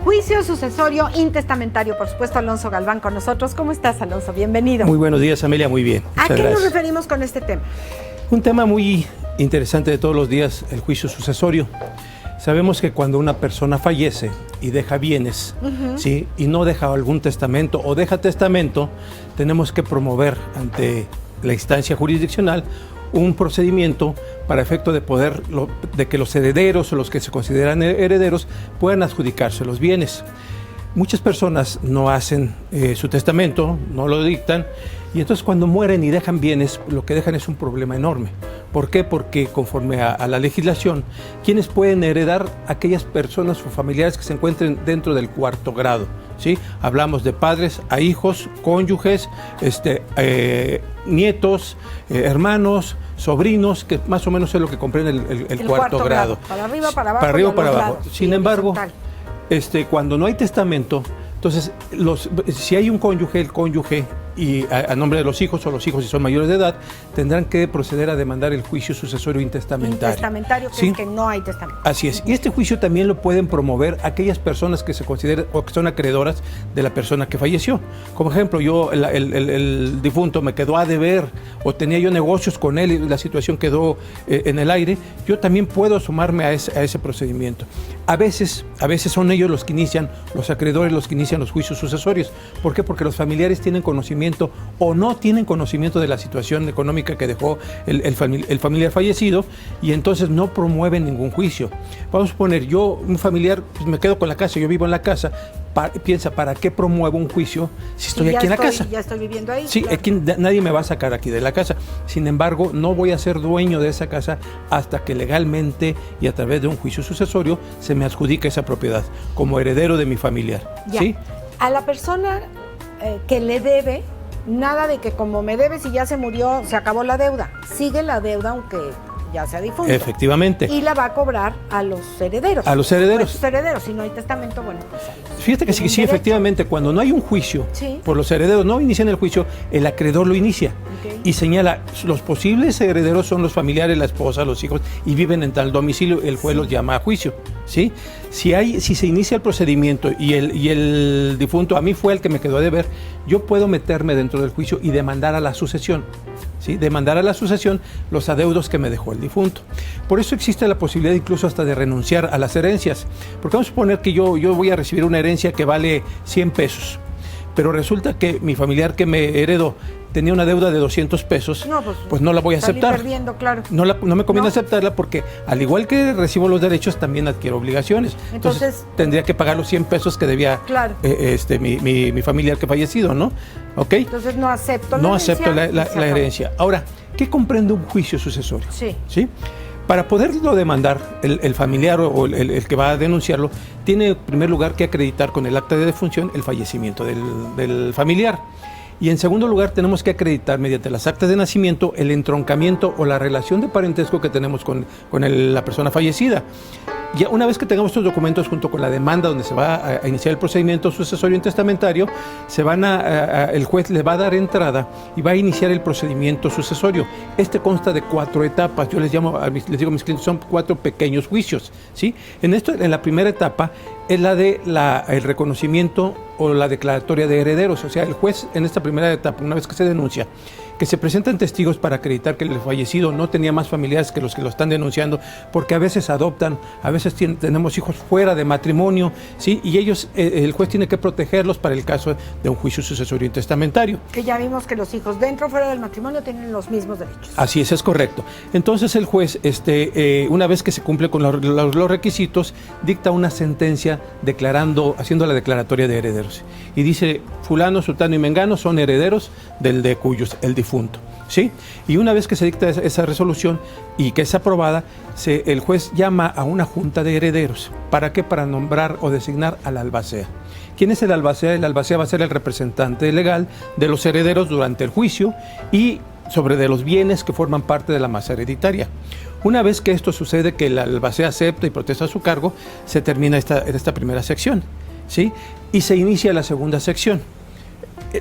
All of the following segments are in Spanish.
Juicio sucesorio intestamentario. Por supuesto, Alonso Galván con nosotros. ¿Cómo estás, Alonso? Bienvenido. Muy buenos días, Amelia. Muy bien. ¿A qué nos referimos con este tema? Un tema muy interesante de todos los días, el juicio sucesorio. Sabemos que cuando una persona fallece y deja bienes, ¿sí? Y no deja algún testamento o deja testamento, tenemos que promover ante la instancia jurisdiccional un procedimiento para efecto de poder, de que los herederos o los que se consideran herederos puedan adjudicarse los bienes. Muchas personas no hacen su testamento, no lo dictan, y entonces cuando mueren y dejan bienes, lo que dejan es un problema enorme. ¿Por qué? Porque conforme a la legislación, ¿quiénes pueden heredar? Aquellas personas o familiares que se encuentren dentro del cuarto grado, ¿sí? Hablamos de padres a hijos, cónyuges, nietos, hermanos, sobrinos, que más o menos es lo que comprende el cuarto grado. Para arriba, para abajo. Para arriba, para abajo. Lados. Sin embargo, cuando no hay testamento, entonces, si hay un cónyuge, el cónyuge y a nombre de los hijos o los hijos si son mayores de edad, tendrán que proceder a demandar el juicio sucesorio intestamentario. Intestamentario, que ¿sí? es que no hay testamento. Así es. Y este juicio también lo pueden promover aquellas personas que se consideran o que son acreedoras de la persona que falleció. Como ejemplo, yo, el difunto me quedó a deber o tenía yo negocios con él y la situación quedó en el aire, yo también puedo sumarme a ese procedimiento. A veces son ellos los que inician, los acreedores los que inician los juicios sucesorios. ¿Por qué? Porque los familiares tienen conocimiento o no tienen conocimiento de la situación económica que dejó el familiar fallecido y entonces no promueven ningún juicio. Vamos a suponer, yo, un familiar, pues me quedo con la casa, yo vivo en la casa, piensa, ¿para qué promuevo un juicio si estoy aquí en la casa? Ya estoy viviendo ahí. Sí, claro. aquí nadie me va a sacar aquí de la casa. Sin embargo, no voy a ser dueño de esa casa hasta que legalmente y a través de un juicio sucesorio se me adjudique esa propiedad como heredero de mi familiar. Ya. ¿Sí? A la persona que le debe, nada de que como me debes y ya se murió, se acabó la deuda. Sigue la deuda aunque ya sea difunto. Efectivamente. Y la va a cobrar a los herederos. A los herederos. A los herederos. Si no hay testamento, bueno, pues fíjate que sí, efectivamente, cuando no hay un juicio por los herederos, no inician el juicio, el acreedor lo inicia y señala, los posibles herederos son los familiares, la esposa, los hijos, y viven en tal domicilio, el juez los llama a juicio, ¿sí? Si se inicia el procedimiento y el difunto a mí fue el que me quedó a deber, yo puedo meterme dentro del juicio y demandar a la sucesión. ¿Sí? Demandar a la sucesión los adeudos que me dejó el difunto. Por eso existe la posibilidad incluso hasta de renunciar a las herencias. Porque vamos a suponer que yo voy a recibir una herencia que vale 100 pesos, pero resulta que mi familiar que me heredó tenía una deuda de 200 pesos, pues no la voy a aceptar. Perdiendo, claro. No me conviene aceptarla porque al igual que recibo los derechos, también adquiero obligaciones. Entonces tendría que pagar los 100 pesos que debía mi familiar que fallecido, ¿no? ¿Ok? Entonces no acepto la herencia. No acepto la herencia. Ahora, ¿qué comprende un juicio sucesorio? ¿Sí? Para poderlo demandar, el familiar o el que va a denunciarlo, tiene en primer lugar que acreditar con el acta de defunción el fallecimiento del familiar. Y en segundo lugar tenemos que acreditar mediante las actas de nacimiento el entroncamiento o la relación de parentesco que tenemos con la persona fallecida. Ya una vez que tengamos estos documentos junto con la demanda donde se va a iniciar el procedimiento sucesorio intestamentario, el juez le va a dar entrada y va a iniciar el procedimiento sucesorio. Este consta de 4 etapas. Yo les digo a mis clientes, son 4 pequeños juicios, ¿sí? En la primera etapa es la de el reconocimiento o la declaratoria de herederos. O sea, el juez en esta primera etapa, una vez que se denuncia, que se presentan testigos para acreditar que el fallecido no tenía más familiares que los que lo están denunciando, porque a veces adoptan, a veces tenemos hijos fuera de matrimonio, ¿sí? Y ellos, el juez tiene que protegerlos para el caso de un juicio sucesorio intestamentario. Que ya vimos que los hijos dentro o fuera del matrimonio tienen los mismos derechos. Así es correcto. Entonces el juez, una vez que se cumple con los requisitos, dicta una sentencia haciendo la declaratoria de herederos. Y dice, fulano, sultano y mengano son herederos del de cuyos el difunto, ¿sí? Y una vez que se dicta esa resolución y que es aprobada, el juez llama a una junta de herederos. ¿Para qué? Para nombrar o designar al albacea. ¿Quién es el albacea? El albacea va a ser el representante legal de los herederos durante el juicio y de los bienes que forman parte de la masa hereditaria. Una vez que esto sucede, que el albacea acepta y protesta su cargo, se termina esta primera sección, ¿sí? Y se inicia la segunda sección.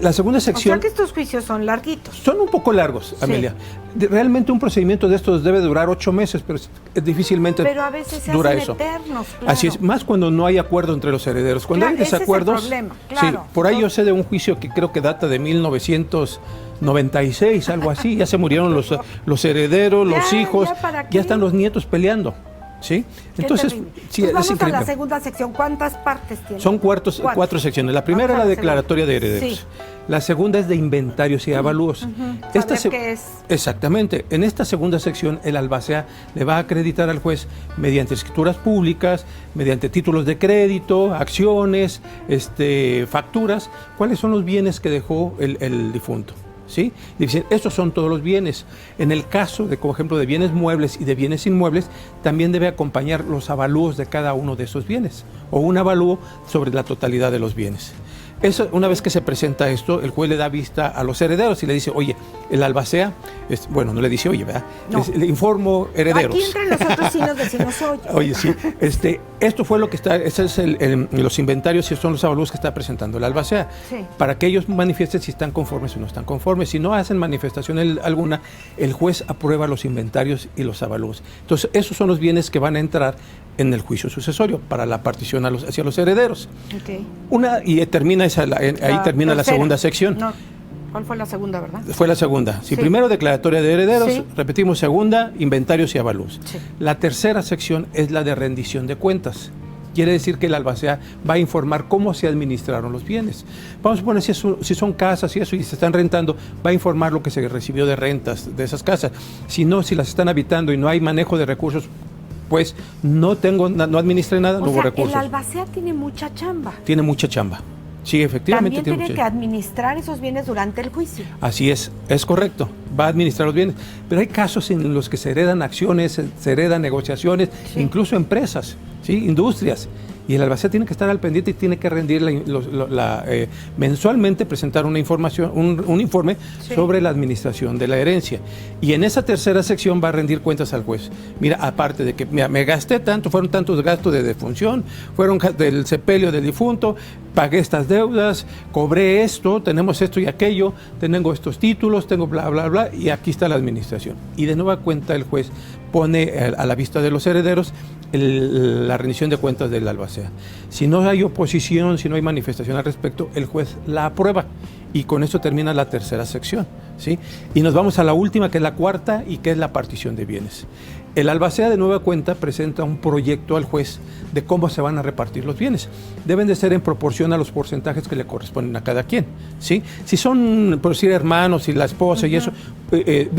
La segunda sección... O sea que estos juicios son larguitos. Son un poco largos, Amelia. Realmente un procedimiento de estos debe durar 8 meses, pero difícilmente pero a veces se dura hacen eso. Eternos, claro. Así es, más cuando no hay acuerdo entre los herederos. Cuando hay desacuerdos... Ese es el problema, claro. Sí, por ahí yo sé de un juicio que creo que data de 1996, algo así. Ya se murieron los herederos, los hijos, ya están los nietos peleando. ¿Sí? Entonces, sí, pues vamos es increíble. a la segunda sección. ¿Cuántas partes tiene? Son cuatro secciones. La primera es la declaratoria de herederos. Sí. La segunda es de inventarios y avalúos. ¿Qué es? Exactamente. En esta segunda sección, el albacea le va a acreditar al juez mediante escrituras públicas, mediante títulos de crédito, acciones, facturas, cuáles son los bienes que dejó el difunto. ¿Sí? Dicen, estos son todos los bienes. En el caso de, por ejemplo, de bienes muebles y de bienes inmuebles, también debe acompañar los avalúos de cada uno de esos bienes, o un avalúo sobre la totalidad de los bienes. Eso, una vez que se presenta esto, el juez le da vista a los herederos y le dice, oye, el albacea, bueno, no le dice, oye, ¿verdad? No. Le informo herederos. Aquí entre nosotros sí nos decimos, oye. Oye, sí, esto fue lo que está, ese es los inventarios y son los avalúos que está presentando el albacea, para que ellos manifiesten si están conformes o no están conformes. Si no hacen manifestación alguna, el juez aprueba los inventarios y los avalúos. Entonces, esos son los bienes que van a entrar en el juicio sucesorio para la partición hacia los herederos. Okay. Termina ahí termina la segunda sección. No. ¿Cuál fue la segunda, verdad? Fue la segunda. Sí, primero declaratoria de herederos, repetimos segunda, inventarios y avalúos. Sí. La tercera sección es la de rendición de cuentas. Quiere decir que el albacea va a informar cómo se administraron los bienes. Vamos a poner si son casas y eso y se están rentando, va a informar lo que se recibió de rentas de esas casas. Si no, si las están habitando y no hay manejo de recursos, pues no administré nada, no hubo recursos. El albacea tiene mucha chamba. Tiene mucha chamba. Sí, efectivamente. También tiene que administrar esos bienes durante el juicio. Así es correcto. Va a administrar los bienes. Pero hay casos en los que se heredan acciones, se heredan negociaciones, incluso empresas, industrias. Y el albacea tiene que estar al pendiente y tiene que rendir mensualmente, presentar una información, un informe sobre la administración de la herencia. Y en esa tercera sección va a rendir cuentas al juez. Mira, aparte de que me gasté tanto, fueron tantos gastos de defunción, fueron del sepelio del difunto, pagué estas deudas, cobré esto, tenemos esto y aquello, tengo estos títulos, tengo bla, bla, bla, y aquí está la administración. Y de nueva cuenta el juez pone a la vista de los herederos la rendición de cuentas del albacea. Si no hay oposición, si no hay manifestación al respecto, el juez la aprueba y con esto termina la tercera sección, ¿sí? Y nos vamos a la última, que es la cuarta y que es la partición de bienes. El albacea de nueva cuenta presenta un proyecto al juez de cómo se van a repartir los bienes. Deben de ser en proporción a los porcentajes que le corresponden a cada quien, ¿sí? Si son, por decir, hermanos y la esposa y eso,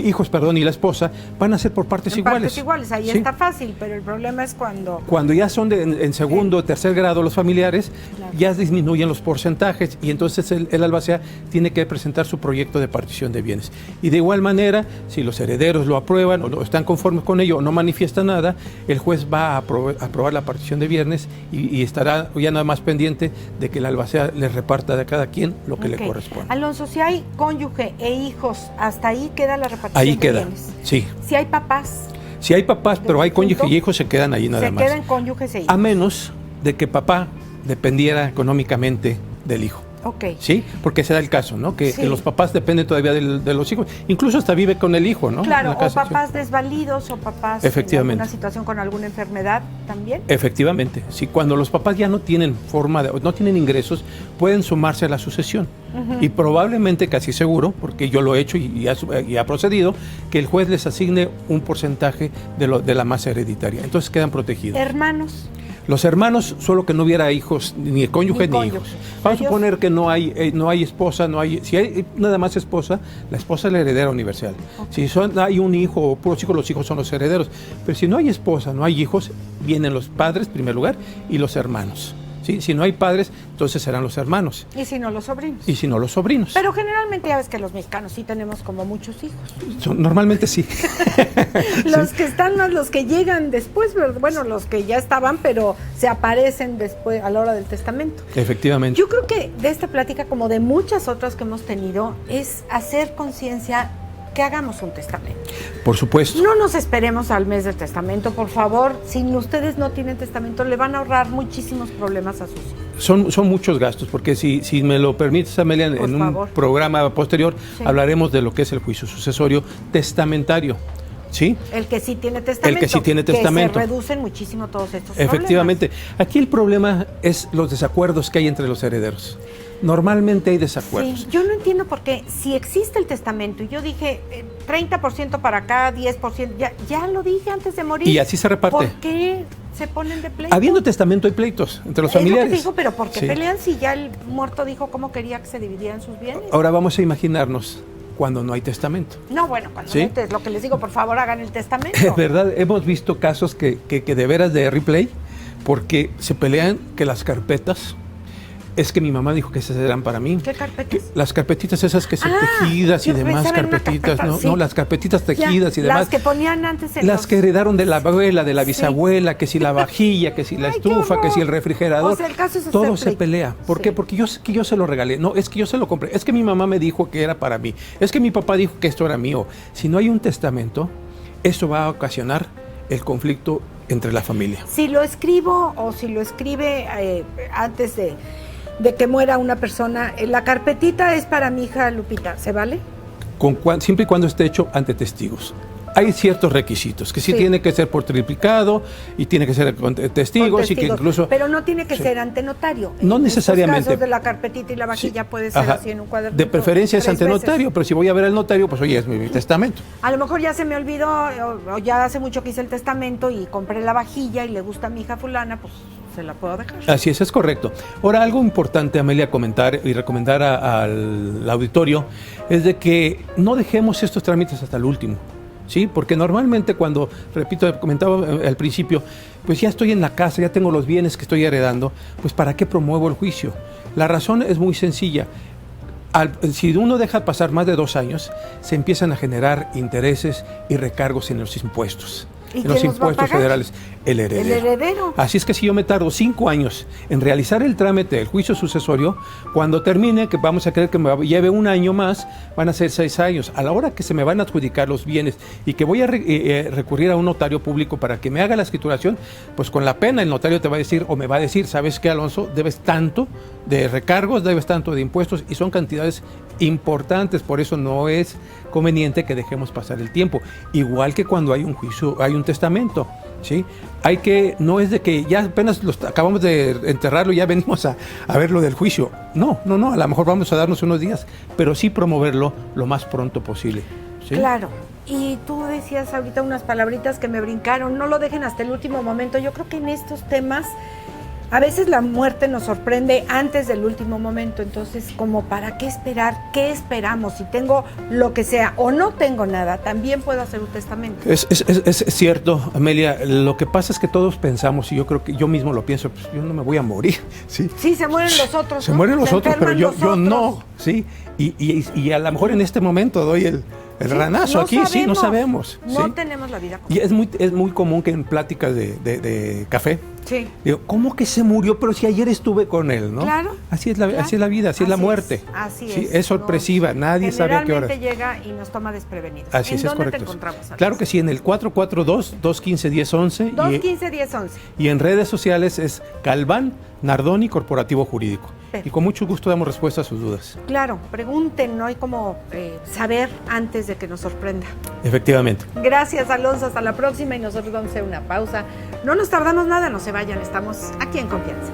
hijos, y la esposa, van a ser por partes iguales. Partes iguales, ahí está fácil, pero el problema es cuando ya son en segundo o tercer grado los familiares, ya disminuyen los porcentajes y entonces el albacea tiene que presentar su proyecto de partición de bienes. Y de igual manera, si los herederos lo aprueban o están conformes con ello o no manifiesta nada, el juez va a aprobar la partición de bienes y estará ya nada más pendiente de que el albacea le reparta de cada quien lo que le corresponde. Alonso, si hay cónyuge e hijos, hasta ahí queda la repartición de bienes. Ahí queda, sí. Si hay papás. Si hay papás, pero hay cónyuge y hijos, se quedan ahí nada más. Se quedan cónyuges e hijos. A menos de que papá dependiera económicamente del hijo. Okay. Sí, porque se da el caso, ¿no? Que los papás dependen todavía de los hijos, incluso hasta vive con el hijo, ¿no? Claro, o papás desvalidos o papás en alguna situación con alguna enfermedad también. Efectivamente, sí, cuando los papás ya no tienen no tienen ingresos, pueden sumarse a la sucesión. Y probablemente, casi seguro, porque yo lo he hecho y ha procedido, que el juez les asigne un porcentaje de la masa hereditaria. Entonces quedan protegidos. ¿Hermanos? Los hermanos, solo que no hubiera hijos, ni cónyuge ni hijos. Vamos a suponer que no hay esposa, si hay nada más esposa, la esposa es la heredera universal. Okay. Si hay un hijo o puros hijos, los hijos son los herederos. Pero si no hay esposa, no hay hijos, vienen los padres en primer lugar y los hermanos. ¿Sí? Si no hay padres, entonces serán los hermanos. ¿Y si no los sobrinos? Y si no los sobrinos. Pero generalmente ya ves que los mexicanos sí tenemos como muchos hijos. Normalmente sí. Los que están más, los que llegan después, bueno, los que ya estaban, pero se aparecen después a la hora del testamento. Efectivamente. Yo creo que de esta plática, como de muchas otras que hemos tenido, es hacer conciencia que hagamos un testamento. Por supuesto. No nos esperemos al mes del testamento, por favor. Si ustedes no tienen testamento, le van a ahorrar muchísimos problemas a sus hijos. Son muchos gastos, porque si me lo permites, Amelia, en un programa posterior hablaremos de lo que es el juicio sucesorio testamentario. ¿Sí? El que sí tiene testamento. El que sí tiene testamento. Que se reducen muchísimo todos estos Efectivamente. Problemas. Aquí el problema es los desacuerdos que hay entre los herederos. Normalmente hay desacuerdos. Sí, yo no entiendo por qué, si existe el testamento, y yo dije 30% para acá, 10%, ya lo dije antes de morir. Y así se reparte. ¿Por qué se ponen de pleito? Habiendo testamento hay pleitos entre los familiares. Lo que dijo, pero ¿por qué pelean si ya el muerto dijo cómo quería que se dividieran sus bienes? Ahora vamos a imaginarnos cuando no hay testamento. No, bueno, cuando no es lo que les digo, por favor, hagan el testamento. Es verdad, hemos visto casos que de veras de replay, porque se pelean que las carpetas, es que mi mamá dijo que esas eran para mí. ¿Qué carpetas? Las carpetitas esas que son tejidas y demás carpetitas, ¿no? No, las carpetitas tejidas y demás. Las que ponían antes en las que heredaron de la abuela, de la bisabuela, que si la vajilla, que si la estufa, que si el refrigerador. O sea, el caso es todo se pelea. ¿Por qué? Porque yo se lo regalé. No, es que yo se lo compré. Es que mi mamá me dijo que era para mí. Es que mi papá dijo que esto era mío. Si no hay un testamento, eso va a ocasionar el conflicto entre la familia. Si lo escribo o si lo escribe antes de que muera una persona, la carpetita es para mi hija Lupita, ¿se vale? Siempre y cuando esté hecho ante testigos. Hay ciertos requisitos, que sí tiene que ser por triplicado y tiene que ser con testigos y que incluso... Pero no tiene que ser ante notario. No necesariamente. En estos casos de la carpetita y la vajilla puede ser así en un cuaderno. De preferencia es ante notario, pero si voy a ver al notario, pues oye, es mi testamento. A lo mejor ya se me olvidó, o ya hace mucho que hice el testamento y compré la vajilla y le gusta a mi hija fulana, pues se la puedo dejar. Así es correcto. Ahora, algo importante, Amelia, comentar y recomendar al auditorio es de que no dejemos estos trámites hasta el último. ¿Sí? Porque normalmente cuando, repito, comentaba al principio, pues ya estoy en la casa, ya tengo los bienes que estoy heredando, pues ¿para qué promuevo el juicio? La razón es muy sencilla. Si uno deja pasar más de 2 años, se empiezan a generar intereses y recargos en los impuestos. ¿Y en los impuestos federales, el heredero. El heredero. Así es que si yo me tardo 5 años en realizar el trámite del juicio sucesorio, cuando termine, que vamos a creer que me lleve 1 año más, van a ser 6 años. A la hora que se me van a adjudicar los bienes y que voy a recurrir a un notario público para que me haga la escrituración, pues con la pena el notario te va a decir, o me va a decir, ¿sabes qué, Alonso? Debes tanto de recargos, debes tanto de impuestos, y son cantidades importantes, por eso no es conveniente que dejemos pasar el tiempo. Igual que cuando hay un juicio, hay un testamento, ¿sí? Hay que, no es de que ya apenas acabamos de enterrarlo y ya venimos a ver lo del juicio. No, a lo mejor vamos a darnos unos días, pero sí promoverlo lo más pronto posible, ¿sí? Claro. Y tú decías ahorita unas palabritas que me brincaron, no lo dejen hasta el último momento. Yo creo que en estos temas a veces la muerte nos sorprende antes del último momento, entonces, como para qué esperar, ¿qué esperamos? Si tengo lo que sea o no tengo nada, también puedo hacer un testamento. Es cierto, Amelia, lo que pasa es que todos pensamos, y yo creo que yo mismo lo pienso, pues yo no me voy a morir, ¿sí? Sí, se mueren los otros, Se mueren los otros, pero yo no, ¿sí? Y a lo mejor en este momento doy el ranazo aquí, sí, no sabemos. No tenemos la vida completa. Y es muy común que en pláticas de café, digo, ¿cómo que se murió? Pero si ayer estuve con él, ¿no? Claro. Así es la vida, así es la muerte. Así es. Es sorpresiva, nadie sabe a qué hora. Generalmente llega y nos toma desprevenidos. Así es, ¿En dónde correcto. te encontramos, Alex? Claro que sí, en el 442-215-1011. 215-1011. Y en redes sociales es Galván Nardoni Corporativo Jurídico. Perfecto. Y con mucho gusto damos respuesta a sus dudas. Claro, pregunten, no hay como saber antes de que nos sorprenda. Efectivamente. Gracias, Alonso, hasta la próxima y nosotros vamos a hacer una pausa. No nos tardamos nada, no se vayan, estamos aquí en Confianza.